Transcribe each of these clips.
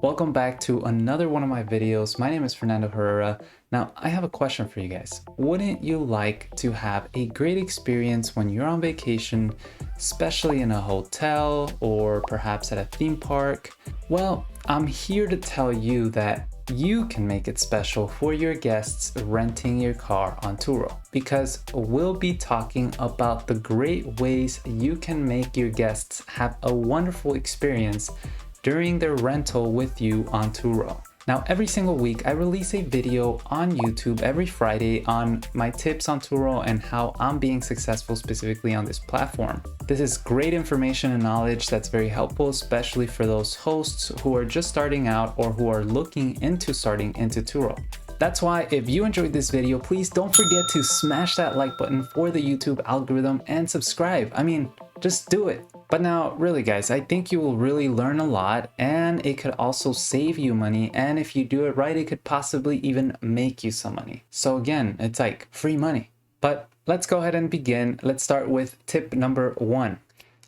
Welcome back to another one of my videos. My name is Fernando Herrera. Now, I have a question for you guys. Wouldn't you like to have a great experience when you're on vacation, especially in a hotel or perhaps at a theme park? Well, I'm here to tell you that you can make it special for your guests renting your car on TURO, because we'll be talking about the great ways you can make your guests have a wonderful experience during their rental with you on TURO. Now, every single week, I release a video on YouTube every Friday on my tips on TURO and how I'm being successful specifically on this platform. This is great information and knowledge that's very helpful, especially for those hosts who are just starting out or who are looking into starting into TURO. That's why if you enjoyed this video, please don't forget to smash that like button for the YouTube algorithm and subscribe. I mean, just do it. But now, really guys, I think you will really learn a lot, and it could also save you money, and if you do it right, it could possibly even make you some money. So again, it's like free money. But let's go ahead and begin. Let's start with tip number 1.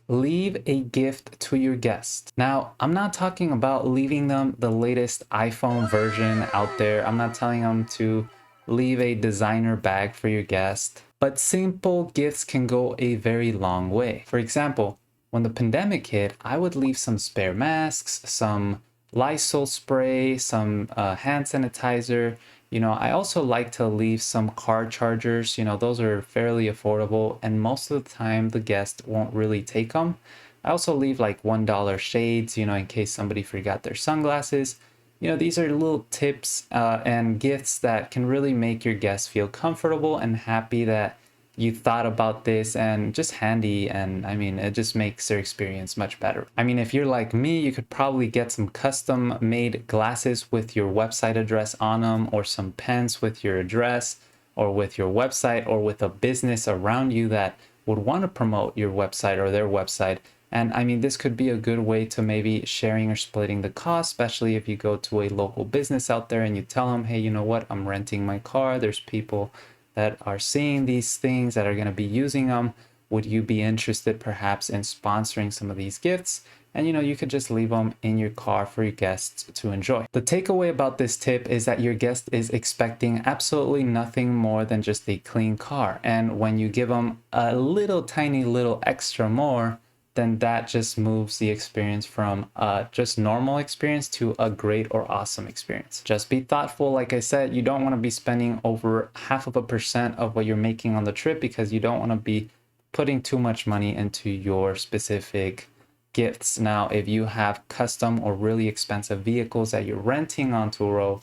Leave a gift to your guest. Now, I'm not talking about leaving them the latest iPhone version out there. I'm not telling them to leave a designer bag for your guest, but simple gifts can go a very long way. For example, when the pandemic hit, I would leave some spare masks, some Lysol spray, some hand sanitizer. I also like to leave some car chargers. Those are fairly affordable, and most of the time the guest won't really take them. I also leave like $1 shades, in case somebody forgot their sunglasses. These are little tips and gifts that can really make your guests feel comfortable and happy that you thought about this, and just handy, and I mean, it just makes their experience much better. I mean, if you're like me, you could probably get some custom made glasses with your website address on them, or some pens with your address or with your website, or with a business around you that would want to promote your website or their website. And I mean, this could be a good way to maybe sharing or splitting the cost, especially if you go to a local business out there and you tell them, hey, you know what, I'm renting my car. There's people that are seeing these things, that are going to be using them. Would you be interested perhaps in sponsoring some of these gifts? And you could just leave them in your car for your guests to enjoy. The takeaway about this tip is that your guest is expecting absolutely nothing more than just a clean car. And when you give them a little tiny little extra more, then that just moves the experience from just normal experience to a great or awesome experience. Just be thoughtful. Like I said, you don't want to be spending over 0.5% of what you're making on the trip, because you don't want to be putting too much money into your specific gifts. Now, if you have custom or really expensive vehicles that you're renting on TURO,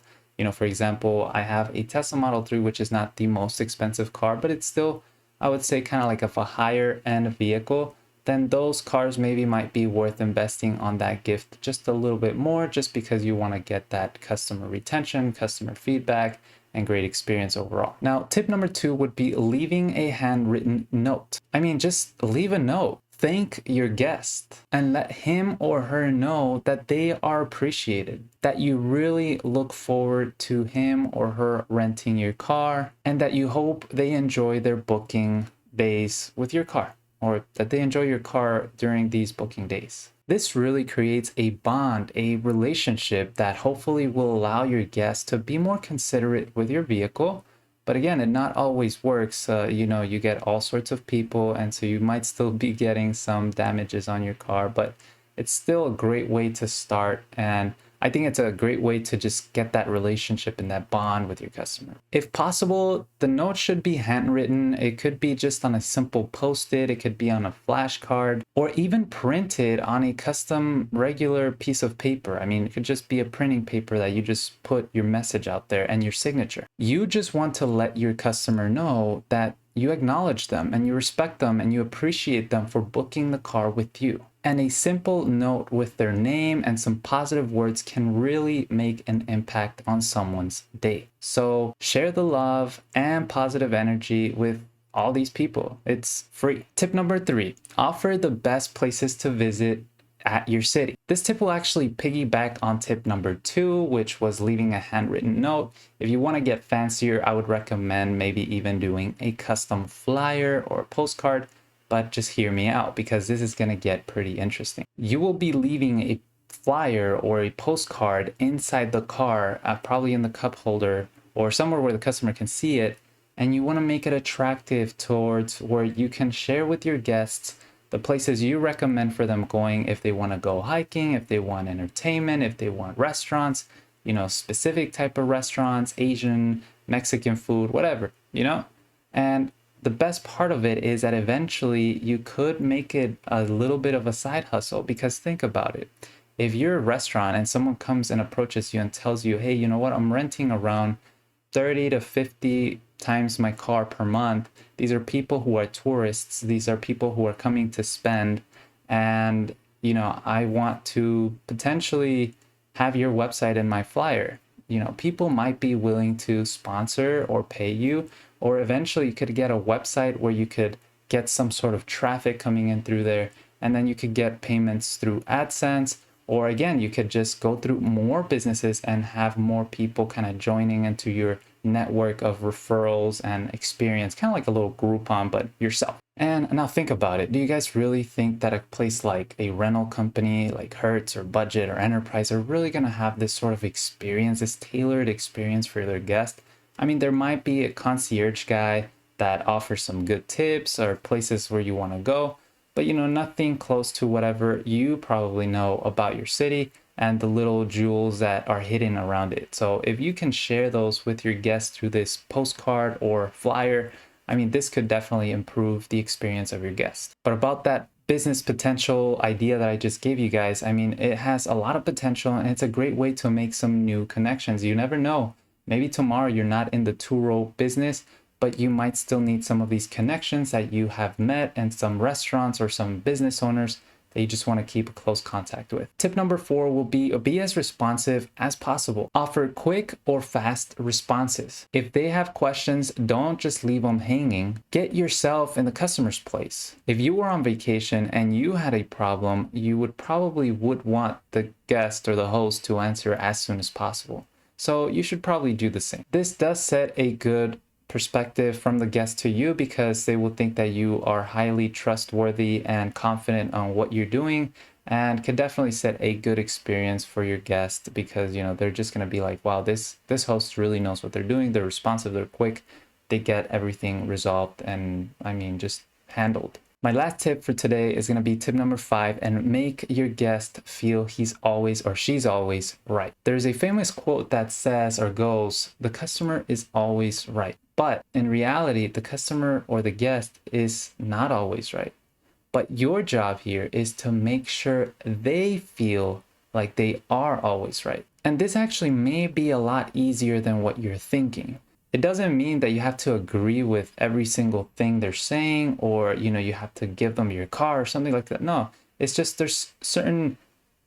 for example, I have a Tesla Model 3, which is not the most expensive car, but it's still, I would say, kind of like a higher end vehicle. Then those cars maybe might be worth investing on that gift just a little bit more, just because you want to get that customer retention, customer feedback, and great experience overall. Now, tip number 2 would be leaving a handwritten note. I mean, just leave a note. Thank your guest and let him or her know that they are appreciated, that you really look forward to him or her renting your car, and that you hope they enjoy their booking days with your car, or that they enjoy your car during these booking days. This really creates a bond, a relationship that hopefully will allow your guests to be more considerate with your vehicle. But again, it not always works. You get all sorts of people, and so you might still be getting some damages on your car, but it's still a great way to start. And I think it's a great way to just get that relationship and that bond with your customer. If possible, the note should be handwritten. It could be just on a simple post-it. It could be on a flashcard, or even printed on a custom regular piece of paper. I mean, it could just be a printing paper that you just put your message out there and your signature. You just want to let your customer know that you acknowledge them and you respect them and you appreciate them for booking the car with you. And a simple note with their name and some positive words can really make an impact on someone's day. So share the love and positive energy with all these people. It's free. Tip number 3, offer the best places to visit at your city. This tip will actually piggyback on tip number 2, which was leaving a handwritten note. If you want to get fancier, I would recommend maybe even doing a custom flyer or postcard. But just hear me out, because this is going to get pretty interesting. You will be leaving a flyer or a postcard inside the car, probably in the cup holder or somewhere where the customer can see it, and you want to make it attractive towards where you can share with your guests the places you recommend for them going if they want to go hiking, if they want entertainment, if they want restaurants, you know, specific type of restaurants, Asian, Mexican food, whatever, you know? And the best part of it is that eventually you could make it a little bit of a side hustle, because think about it. If you're a restaurant and someone comes and approaches you and tells you, hey, you know what, I'm renting around 30 to 50 times my car per month. These are people who are tourists. These are people who are coming to spend. And, you know, I want to potentially have your website in my flyer. You know, people might be willing to sponsor or pay you, or eventually you could get a website where you could get some sort of traffic coming in through there, and then you could get payments through AdSense, or again, you could just go through more businesses and have more people kind of joining into your network of referrals and experience, kind of like a little Groupon, but yourself. And now think about it. Do you guys really think that a place like a rental company like Hertz or Budget or Enterprise are really going to have this sort of experience, this tailored experience for their guests? I mean, there might be a concierge guy that offers some good tips or places where you want to go, but you know, nothing close to whatever you probably know about your city and the little jewels that are hidden around it. So if you can share those with your guests through this postcard or flyer, I mean, this could definitely improve the experience of your guests. But about that business potential idea that I just gave you guys, I mean, it has a lot of potential and it's a great way to make some new connections. You never know. Maybe tomorrow you're not in the TURO business, but you might still need some of these connections that you have met and some restaurants or some business owners that you just want to keep a close contact with. Tip number 4 will be as responsive as possible. Offer quick or fast responses. If they have questions, don't just leave them hanging. Get yourself in the customer's place. If you were on vacation and you had a problem, you would want the guest or the host to answer as soon as possible. So you should probably do the same. This does set a good perspective from the guest to you, because they will think that you are highly trustworthy and confident on what you're doing, and can definitely set a good experience for your guest, because you know, they're just going to be like, wow, this host really knows what they're doing. They're responsive, they're quick, they get everything resolved and I mean just handled. My last tip for today is going to be tip number 5, and make your guest feel he's always or she's always right. There's a famous quote that says or goes, the customer is always right. But in reality, the customer or the guest is not always right. But your job here is to make sure they feel like they are always right. And this actually may be a lot easier than what you're thinking. It doesn't mean that you have to agree with every single thing they're saying, or you know, you have to give them your car or something like that. No, it's just there's certain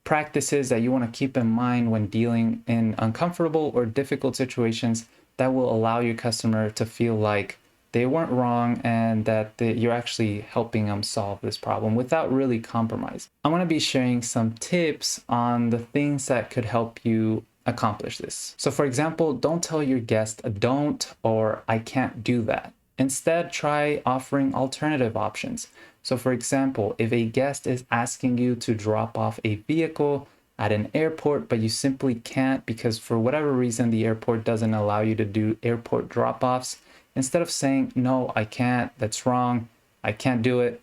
practices that you want to keep in mind when dealing in uncomfortable or difficult situations that will allow your customer to feel like they weren't wrong and that you're actually helping them solve this problem without really compromise. I'm going to be sharing some tips on the things that could help you accomplish this. So for example, don't tell your guest don't or I can't do that. Instead, try offering alternative options. So for example, if a guest is asking you to drop off a vehicle at an airport, but you simply can't because for whatever reason the airport doesn't allow you to do airport drop-offs, instead of saying, no, I can't, that's wrong, I can't do it,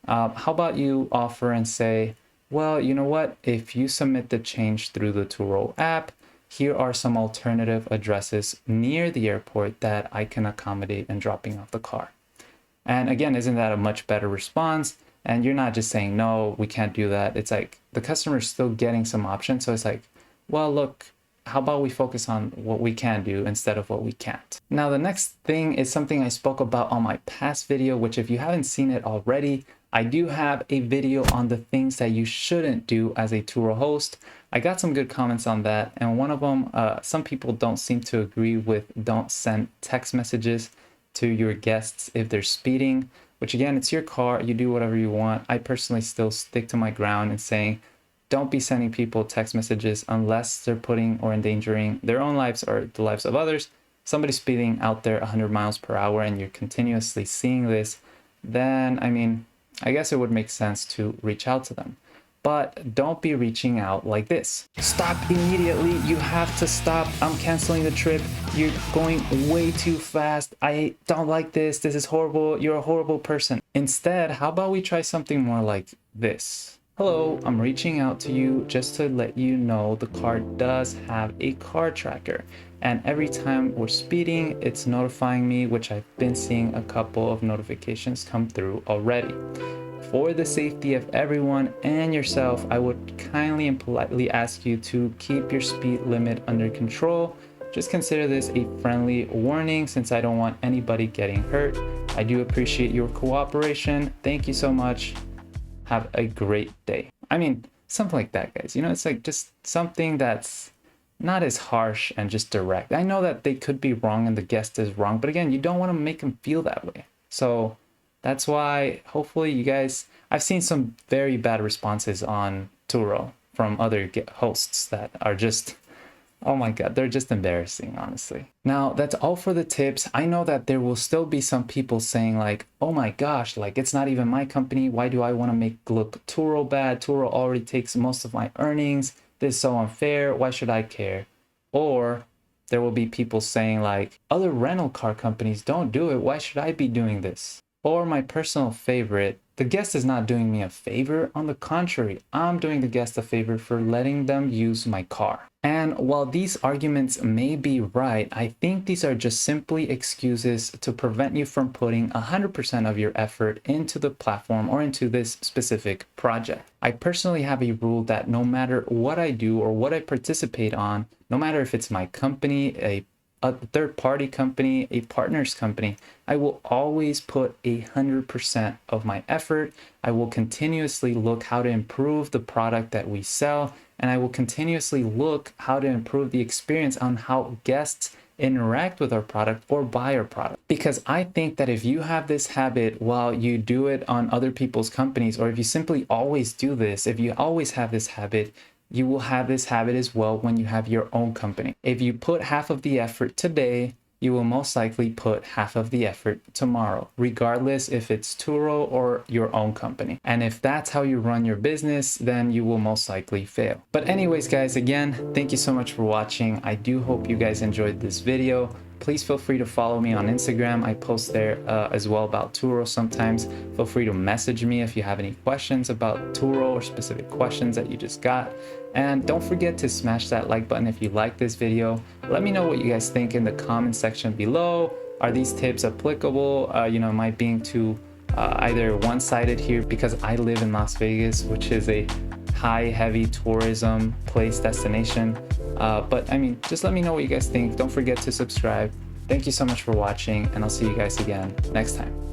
how about you offer and say, well, you know what, if you submit the change through the TURO app, here are some alternative addresses near the airport that I can accommodate in dropping off the car. And again, isn't that a much better response? And you're not just saying, no, we can't do that. It's like the customer is still getting some options. So it's like, well, look, how about we focus on what we can do instead of what we can't? Now, the next thing is something I spoke about on my past video, which if you haven't seen it already, I do have a video on the things that you shouldn't do as a TURO host. I got some good comments on that. And one of them, some people don't seem to agree with don't send text messages to your guests if they're speeding, which again, it's your car, you do whatever you want. I personally still stick to my ground and saying, don't be sending people text messages unless they're putting or endangering their own lives or the lives of others. Somebody speeding out there 100 miles per hour and you're continuously seeing this, then, I mean, I guess it would make sense to reach out to them. but don't be reaching out like this. Stop immediately. You have to stop. I'm canceling the trip. You're going way too fast. I don't like this. This is horrible. You're a horrible person. Instead, how about we try something more like this? Hello, I'm reaching out to you just to let you know the car does have a car tracker. And every time we're speeding, it's notifying me, which I've been seeing a couple of notifications come through already. For the safety of everyone and yourself, I would kindly and politely ask you to keep your speed limit under control. Just consider this a friendly warning since I don't want anybody getting hurt. I do appreciate your cooperation. Thank you so much. Have a great day. I mean, something like that, guys. You know, it's like just something that's not as harsh and just direct. I know that they could be wrong and the guest is wrong, but again, you don't want to make them feel that way. So that's why hopefully you guys, I've seen some very bad responses on TURO from other hosts that are just, oh my God, they're just embarrassing, honestly. Now, that's all for the tips. I know that there will still be some people saying like, oh my gosh, like it's not even my company. Why do I want to make look TURO bad? TURO already takes most of my earnings. This is so unfair. Why should I care? Or there will be people saying like, other rental car companies don't do it. Why should I be doing this? Or my personal favorite, the guest is not doing me a favor. On the contrary, I'm doing the guest a favor for letting them use my car. And while these arguments may be right, I think these are just simply excuses to prevent you from putting 100% of your effort into the platform or into this specific project. I personally have a rule that no matter what I do or what I participate on, no matter if it's my company, a third-party company, a partner's company, I will always put 100% of my effort. I will continuously look how to improve the product that we sell, and I will continuously look how to improve the experience on how guests interact with our product or buy our product. Because I think that if you have this habit while you do it on other people's companies, or if you simply always do this, if you always have this habit, you will have this habit as well when you have your own company. If you put half of the effort today, you will most likely put half of the effort tomorrow, regardless if it's TURO or your own company. And if that's how you run your business, then you will most likely fail. But anyways, guys, again, thank you so much for watching. I do hope you guys enjoyed this video. Please feel free to follow me on Instagram. I post there as well about TURO sometimes. Feel free to message me if you have any questions about TURO or specific questions that you just got. And don't forget to smash that like button if you like this video. Let me know what you guys think in the comment section below. Are these tips applicable? You know, am I being too either one-sided here because I live in Las Vegas, which is a heavy tourism place destination. But I mean, just let me know what you guys think. Don't forget to subscribe. Thank you so much for watching, and I'll see you guys again next time.